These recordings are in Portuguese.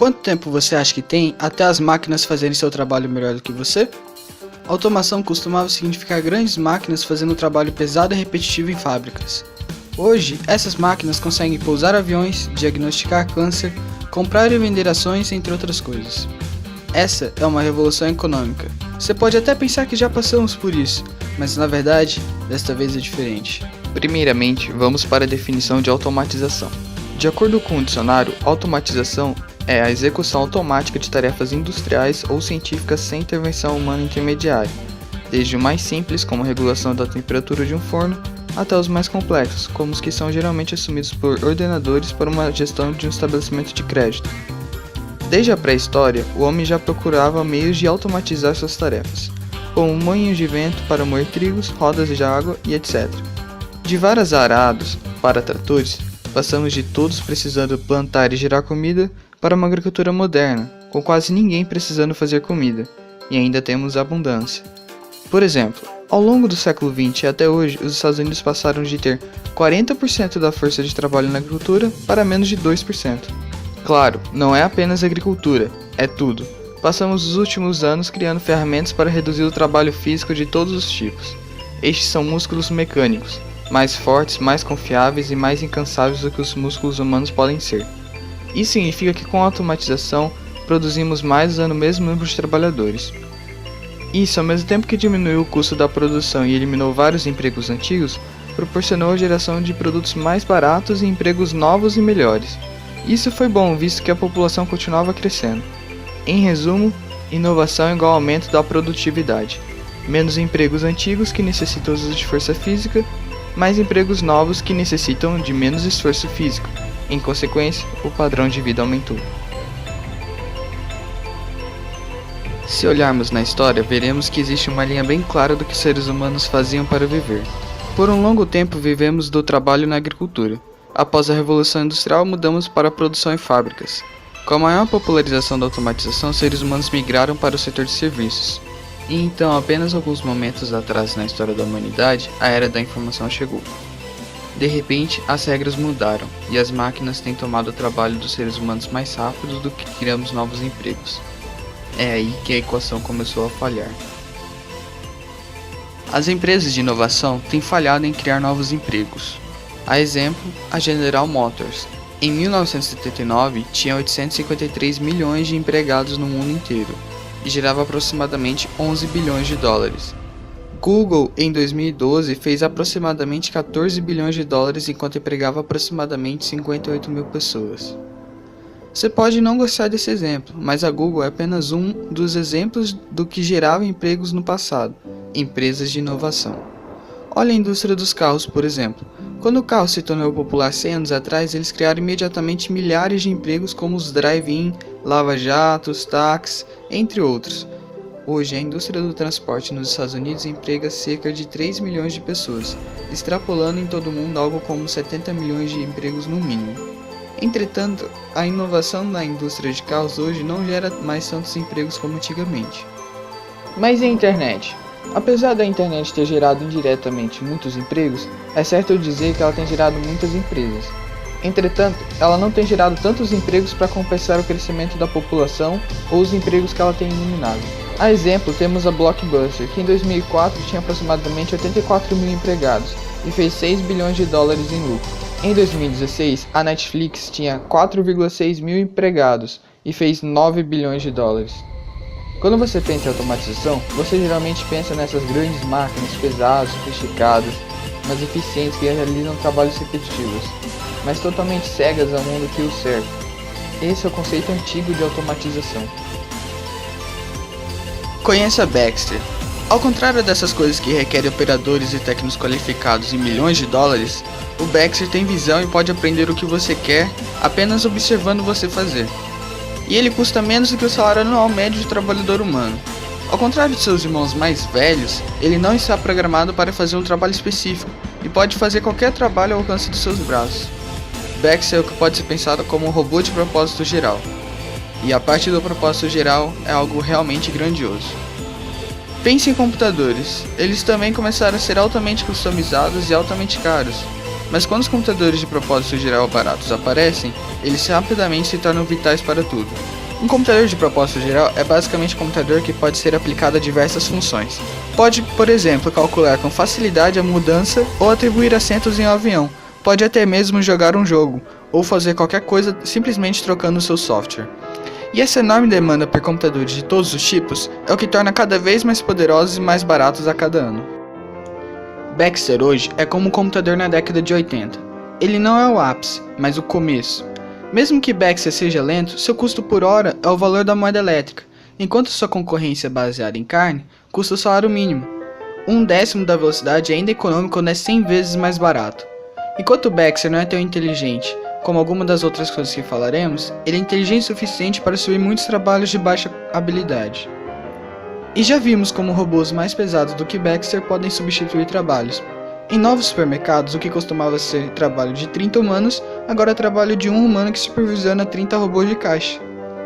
Quanto tempo você acha que tem até as máquinas fazerem seu trabalho melhor do que você? Automação costumava significar grandes máquinas fazendo um trabalho pesado e repetitivo em fábricas. Hoje, essas máquinas conseguem pousar aviões, diagnosticar câncer, comprar e vender ações, entre outras coisas. Essa é uma revolução econômica. Você pode até pensar que já passamos por isso, mas na verdade, desta vez é diferente. Primeiramente, vamos para a definição de automatização. De acordo com o dicionário, automatização é a execução automática de tarefas industriais ou científicas sem intervenção humana intermediária, desde o mais simples, como a regulação da temperatura de um forno, até os mais complexos, como os que são geralmente assumidos por ordenadores para uma gestão de um estabelecimento de crédito. Desde a pré-história, o homem já procurava meios de automatizar suas tarefas, como moinhos de vento para moer trigos, rodas de água e etc. De varas a arados para tratores, passamos de todos precisando plantar e gerar comida para uma agricultura moderna, com quase ninguém precisando fazer comida, e ainda temos abundância. Por exemplo, ao longo do século XX e até hoje, os Estados Unidos passaram de ter 40% da força de trabalho na agricultura para menos de 2%. Claro, não é apenas agricultura, é tudo. Passamos os últimos anos criando ferramentas para reduzir o trabalho físico de todos os tipos. Estes são músculos mecânicos, mais fortes, mais confiáveis e mais incansáveis do que os músculos humanos podem ser. Isso significa que com a automatização, produzimos mais usando o mesmo número de trabalhadores. Isso, ao mesmo tempo que diminuiu o custo da produção e eliminou vários empregos antigos, proporcionou a geração de produtos mais baratos e empregos novos e melhores. Isso foi bom, visto que a população continuava crescendo. Em resumo, inovação é igual ao aumento da produtividade. Menos empregos antigos que necessitam uso de força física, mais empregos novos que necessitam de menos esforço físico. Em consequência, o padrão de vida aumentou. Se olharmos na história, veremos que existe uma linha bem clara do que os seres humanos faziam para viver. Por um longo tempo vivemos do trabalho na agricultura. Após a Revolução Industrial, mudamos para a produção em fábricas. Com a maior popularização da automatização, os seres humanos migraram para o setor de serviços. E então, apenas alguns momentos atrás na história da humanidade, a era da informação chegou. De repente, as regras mudaram, e as máquinas têm tomado o trabalho dos seres humanos mais rápido do que criamos novos empregos. É aí que a equação começou a falhar. As empresas de inovação têm falhado em criar novos empregos. A exemplo, a General Motors. Em 1979, tinha 853 milhões de empregados no mundo inteiro, e gerava aproximadamente 11 bilhões de dólares. Google, em 2012, fez aproximadamente 14 bilhões de dólares enquanto empregava aproximadamente 58 mil pessoas. Você pode não gostar desse exemplo, mas a Google é apenas um dos exemplos do que gerava empregos no passado, empresas de inovação. Olha a indústria dos carros, por exemplo. Quando o carro se tornou popular 100 anos atrás, eles criaram imediatamente milhares de empregos como os drive-in, lava-jatos, táxis, entre outros. Hoje, a indústria do transporte nos Estados Unidos emprega cerca de 3 milhões de pessoas, extrapolando em todo o mundo algo como 70 milhões de empregos no mínimo. Entretanto, a inovação na indústria de carros hoje não gera mais tantos empregos como antigamente. Mas e a internet? Apesar da internet ter gerado indiretamente muitos empregos, é certo dizer que ela tem gerado muitas empresas. Entretanto, ela não tem gerado tantos empregos para compensar o crescimento da população ou os empregos que ela tem eliminado. A exemplo, temos a Blockbuster, que em 2004 tinha aproximadamente 84 mil empregados e fez 6 bilhões de dólares em lucro. Em 2016, a Netflix tinha 4,6 mil empregados e fez 9 bilhões de dólares. Quando você pensa em automatização, você geralmente pensa nessas grandes máquinas pesadas, sofisticadas, mas eficientes que realizam trabalhos repetitivos, mas totalmente cegas ao mundo que os cerca. Esse é o conceito antigo de automatização. Conheça a Baxter. Ao contrário dessas coisas que requerem operadores e técnicos qualificados e milhões de dólares, o Baxter tem visão e pode aprender o que você quer apenas observando você fazer. E ele custa menos do que o salário anual médio de trabalhador humano. Ao contrário de seus irmãos mais velhos, ele não está programado para fazer um trabalho específico e pode fazer qualquer trabalho ao alcance dos seus braços. Baxter é o que pode ser pensado como um robô de propósito geral. E a parte do propósito geral é algo realmente grandioso. Pense em computadores. Eles também começaram a ser altamente customizados e altamente caros. Mas quando os computadores de propósito geral baratos aparecem, eles rapidamente se tornam vitais para tudo. Um computador de propósito geral é basicamente um computador que pode ser aplicado a diversas funções. Pode, por exemplo, calcular com facilidade a mudança ou atribuir assentos em um avião. Pode até mesmo jogar um jogo, ou fazer qualquer coisa simplesmente trocando seu software. E essa enorme demanda por computadores de todos os tipos é o que torna cada vez mais poderosos e mais baratos a cada ano. Baxter hoje é como um computador na década de 80. Ele não é o ápice, mas o começo. Mesmo que Baxter seja lento, seu custo por hora é o valor da moeda elétrica, enquanto sua concorrência baseada em carne custa o salário mínimo. 1/10 da velocidade é ainda econômico quando é 100 vezes mais barato. Enquanto o Baxter não é tão inteligente como algumas das outras coisas que falaremos, ele é inteligente o suficiente para subir muitos trabalhos de baixa habilidade. E já vimos como robôs mais pesados do que Baxter podem substituir trabalhos. Em novos supermercados, o que costumava ser trabalho de 30 humanos, agora é trabalho de um humano que supervisiona 30 robôs de caixa.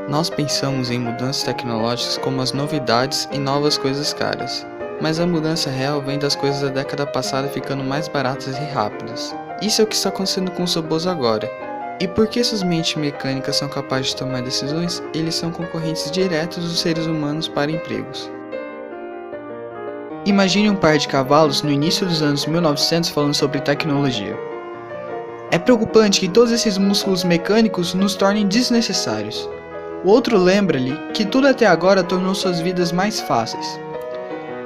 Nós pensamos em mudanças tecnológicas como as novidades e novas coisas caras, mas a mudança real vem das coisas da década passada ficando mais baratas e rápidas. Isso é o que está acontecendo com os robôs agora. E porque suas mentes mecânicas são capazes de tomar decisões, eles são concorrentes diretos dos seres humanos para empregos. Imagine um par de cavalos no início dos anos 1900 falando sobre tecnologia. É preocupante que todos esses músculos mecânicos nos tornem desnecessários. O outro lembra-lhe que tudo até agora tornou suas vidas mais fáceis.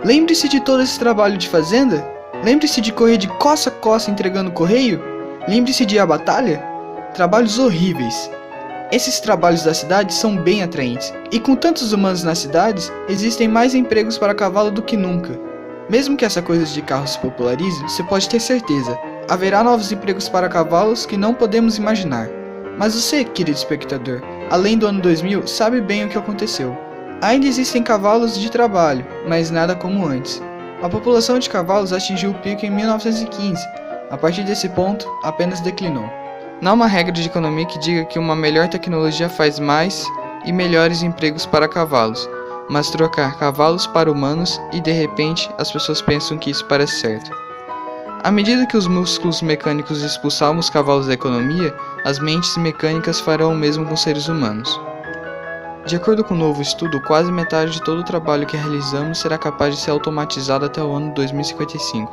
Lembre-se de todo esse trabalho de fazenda? Lembre-se de correr de costa a costa entregando correio? Lembre-se de ir à batalha? Trabalhos horríveis. Esses trabalhos da cidade são bem atraentes, e com tantos humanos nas cidades, existem mais empregos para cavalo do que nunca. Mesmo que essa coisa de carros se popularize, você pode ter certeza, haverá novos empregos para cavalos que não podemos imaginar. Mas você, querido espectador, além do ano 2000, sabe bem o que aconteceu. Ainda existem cavalos de trabalho, mas nada como antes. A população de cavalos atingiu o pico em 1915. A partir desse ponto, apenas declinou. Não há uma regra de economia que diga que uma melhor tecnologia faz mais e melhores empregos para cavalos, mas trocar cavalos para humanos e de repente as pessoas pensam que isso parece certo. À medida que os músculos mecânicos expulsavam os cavalos da economia, as mentes mecânicas farão o mesmo com seres humanos. De acordo com um novo estudo, quase metade de todo o trabalho que realizamos será capaz de ser automatizado até o ano 2055.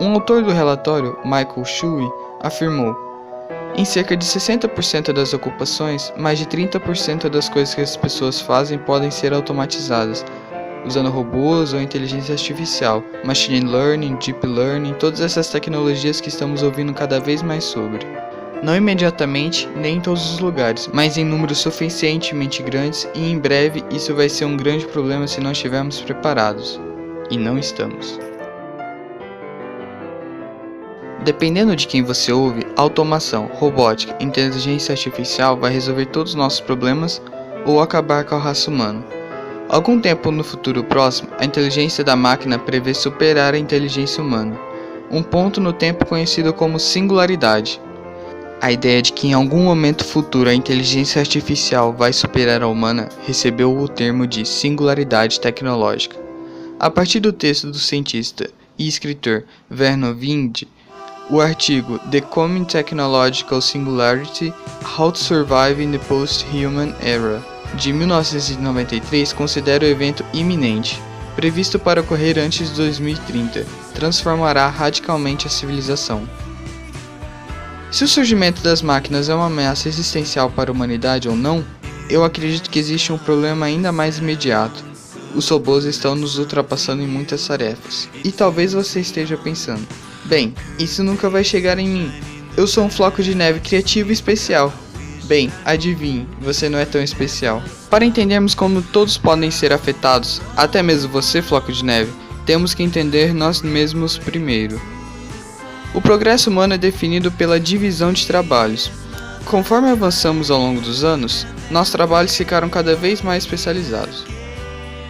Um autor do relatório, Michael Shuey, afirmou: em cerca de 60% das ocupações, mais de 30% das coisas que as pessoas fazem podem ser automatizadas, usando robôs ou inteligência artificial, machine learning, deep learning, todas essas tecnologias que estamos ouvindo cada vez mais sobre. Não imediatamente, nem em todos os lugares, mas em números suficientemente grandes e em breve isso vai ser um grande problema se não estivermos preparados. E não estamos. Dependendo de quem você ouve, automação, robótica, inteligência artificial vai resolver todos os nossos problemas ou acabar com a raça humana. Algum tempo no futuro próximo, a inteligência da máquina prevê superar a inteligência humana, um ponto no tempo conhecido como singularidade. A ideia de que em algum momento futuro a inteligência artificial vai superar a humana recebeu o termo de singularidade tecnológica. A partir do texto do cientista e escritor Vernor Vinge, o artigo The Coming Technological Singularity: How to Survive in the Post-Human Era, de 1993, considera o evento iminente, previsto para ocorrer antes de 2030, transformará radicalmente a civilização. Se o surgimento das máquinas é uma ameaça existencial para a humanidade ou não, eu acredito que existe um problema ainda mais imediato. Os robôs estão nos ultrapassando em muitas tarefas. E talvez você esteja pensando: bem, isso nunca vai chegar em mim. Eu sou um floco de neve criativo e especial. Bem, adivinhe, você não é tão especial. Para entendermos como todos podem ser afetados, até mesmo você, floco de neve, temos que entender nós mesmos primeiro. O progresso humano é definido pela divisão de trabalhos. Conforme avançamos ao longo dos anos, nossos trabalhos ficaram cada vez mais especializados.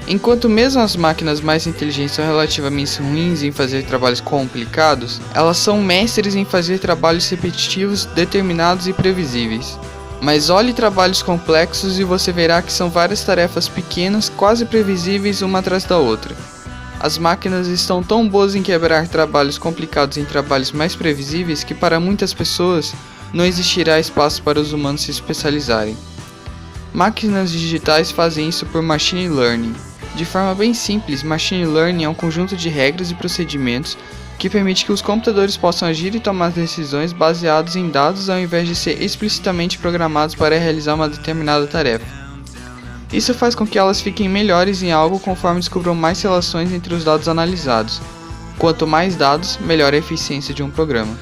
Enquanto mesmo as máquinas mais inteligentes são relativamente ruins em fazer trabalhos complicados, elas são mestres em fazer trabalhos repetitivos, determinados e previsíveis. Mas olhe trabalhos complexos e você verá que são várias tarefas pequenas, quase previsíveis uma atrás da outra. As máquinas estão tão boas em quebrar trabalhos complicados em trabalhos mais previsíveis que para muitas pessoas não existirá espaço para os humanos se especializarem. Máquinas digitais fazem isso por machine learning. De forma bem simples, machine learning é um conjunto de regras e procedimentos que permite que os computadores possam agir e tomar decisões baseados em dados ao invés de ser explicitamente programados para realizar uma determinada tarefa. Isso faz com que elas fiquem melhores em algo conforme descubram mais relações entre os dados analisados. Quanto mais dados, melhor a eficiência de um programa.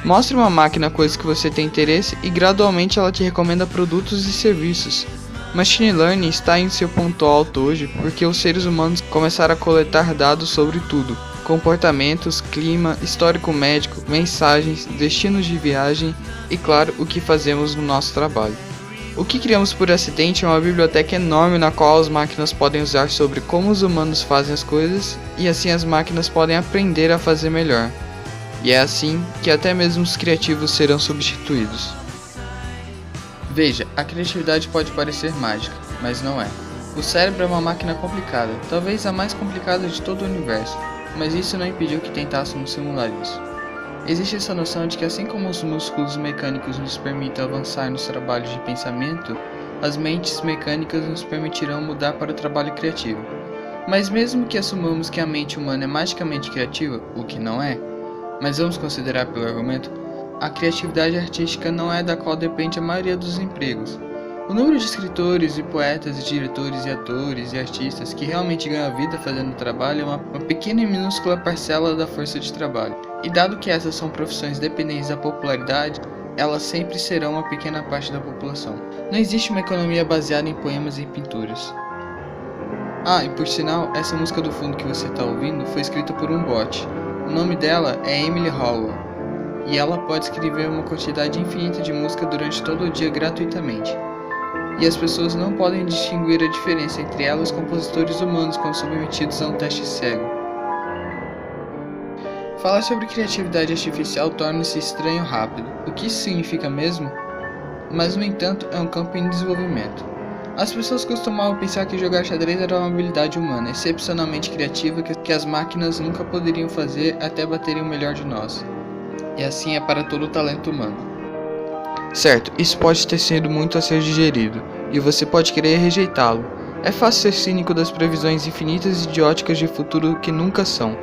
Mostre uma máquina coisas que você tem interesse e gradualmente ela te recomenda produtos e serviços. Machine Learning está em seu ponto alto hoje porque os seres humanos começaram a coletar dados sobre tudo: comportamentos, clima, histórico médico, mensagens, destinos de viagem e, claro, o que fazemos no nosso trabalho. O que criamos por acidente é uma biblioteca enorme na qual as máquinas podem usar sobre como os humanos fazem as coisas e assim as máquinas podem aprender a fazer melhor. E é assim que até mesmo os criativos serão substituídos. Veja, a criatividade pode parecer mágica, mas não é. O cérebro é uma máquina complicada, talvez a mais complicada de todo o universo, mas isso não impediu que tentássemos simular isso. Existe essa noção de que assim como os músculos mecânicos nos permitem avançar nos trabalhos de pensamento, as mentes mecânicas nos permitirão mudar para o trabalho criativo. Mas mesmo que assumamos que a mente humana é magicamente criativa, o que não é, mas vamos considerar pelo argumento, a criatividade artística não é da qual depende a maioria dos empregos. O número de escritores e poetas e diretores e atores e artistas que realmente ganham a vida fazendo trabalho é uma pequena e minúscula parcela da força de trabalho. E dado que essas são profissões dependentes da popularidade, elas sempre serão uma pequena parte da população. Não existe uma economia baseada em poemas e pinturas. Ah, e por sinal, essa música do fundo que você está ouvindo foi escrita por um bot. O nome dela é Emily Howell, e ela pode escrever uma quantidade infinita de música durante todo o dia gratuitamente. E as pessoas não podem distinguir a diferença entre ela e os compositores humanos quando submetidos a um teste cego. Falar sobre criatividade artificial torna-se estranho rápido. O que isso significa mesmo? Mas, no entanto, é um campo em desenvolvimento. As pessoas costumavam pensar que jogar xadrez era uma habilidade humana, excepcionalmente criativa, que as máquinas nunca poderiam fazer até baterem o melhor de nós. E assim é para todo o talento humano. Certo, isso pode ter sido muito a ser digerido, e você pode querer rejeitá-lo. É fácil ser cínico das previsões infinitas e idióticas de futuro que nunca são.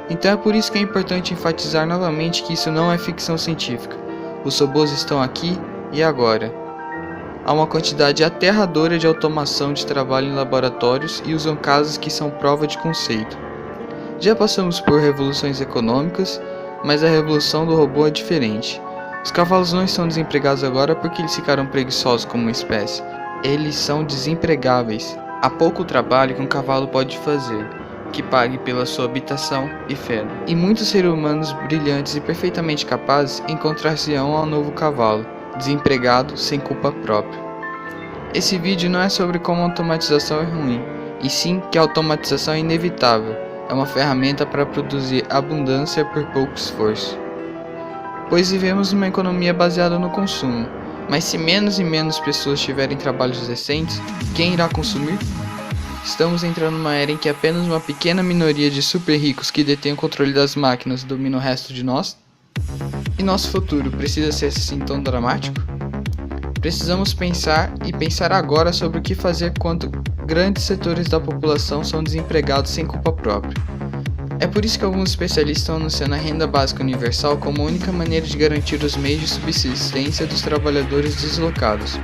Então é por isso que é importante enfatizar novamente que isso não é ficção científica. Os robôs estão aqui e agora. Há uma quantidade aterradora de automação de trabalho em laboratórios e usam casos que são prova de conceito. Já passamos por revoluções econômicas, mas a revolução do robô é diferente. Os cavalos não estão desempregados agora porque eles ficaram preguiçosos como uma espécie. Eles são desempregáveis. Há pouco trabalho que um cavalo pode fazer, que pague pela sua habitação e feno. E muitos seres humanos brilhantes e perfeitamente capazes encontrar-se-ão ao novo cavalo, desempregado sem culpa própria. Esse vídeo não é sobre como a automatização é ruim, e sim que a automatização é inevitável. É uma ferramenta para produzir abundância por pouco esforço. Pois vivemos numa economia baseada no consumo, mas se menos e menos pessoas tiverem trabalhos decentes, quem irá consumir? Estamos entrando numa era em que apenas uma pequena minoria de super ricos que detêm o controle das máquinas domina o resto de nós? E nosso futuro precisa ser assim tão dramático? Precisamos pensar e pensar agora sobre o que fazer quando grandes setores da população são desempregados sem culpa própria. É por isso que alguns especialistas estão anunciando a renda básica universal como a única maneira de garantir os meios de subsistência dos trabalhadores deslocados.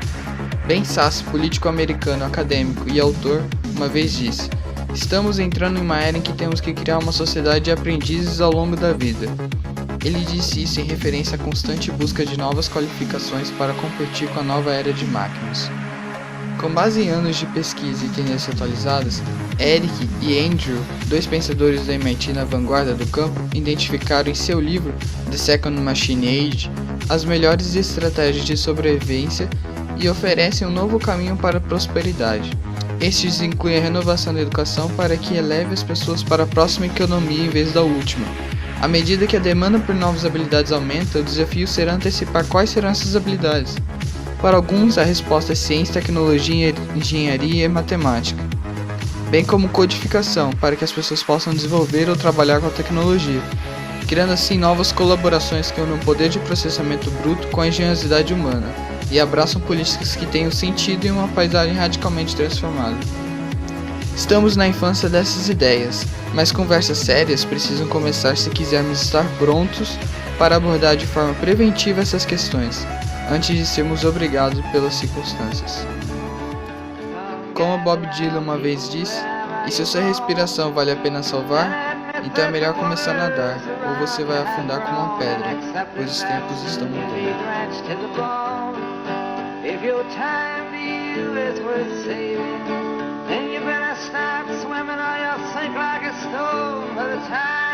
Ben Sasse, político americano, acadêmico e autor, uma vez disse: "Estamos entrando em uma era em que temos que criar uma sociedade de aprendizes ao longo da vida." Ele disse isso em referência à constante busca de novas qualificações para competir com a nova era de máquinas. Com base em anos de pesquisa e tendências atualizadas, Eric e Andrew, dois pensadores da MIT na vanguarda do campo, identificaram em seu livro The Second Machine Age as melhores estratégias de sobrevivência e oferecem um novo caminho para a prosperidade. Estes incluem a renovação da educação para que eleve as pessoas para a próxima economia em vez da última. À medida que a demanda por novas habilidades aumenta, o desafio será antecipar quais serão essas habilidades. Para alguns, a resposta é ciência, tecnologia, engenharia e matemática, bem como codificação, para que as pessoas possam desenvolver ou trabalhar com a tecnologia, criando assim novas colaborações que unam o poder de processamento bruto com a engenhosidade humana. e abraçam políticas que tenham sentido em uma paisagem radicalmente transformada. Estamos na infância dessas ideias, mas conversas sérias precisam começar se quisermos estar prontos para abordar de forma preventiva essas questões, antes de sermos obrigados pelas circunstâncias. Como Bob Dylan uma vez disse, e se a sua respiração vale a pena salvar, então é melhor começar a nadar, ou você vai afundar como uma pedra, pois os tempos estão mudando. If your time to you is worth saving, then you better start swimming or you'll sink like a stone by the time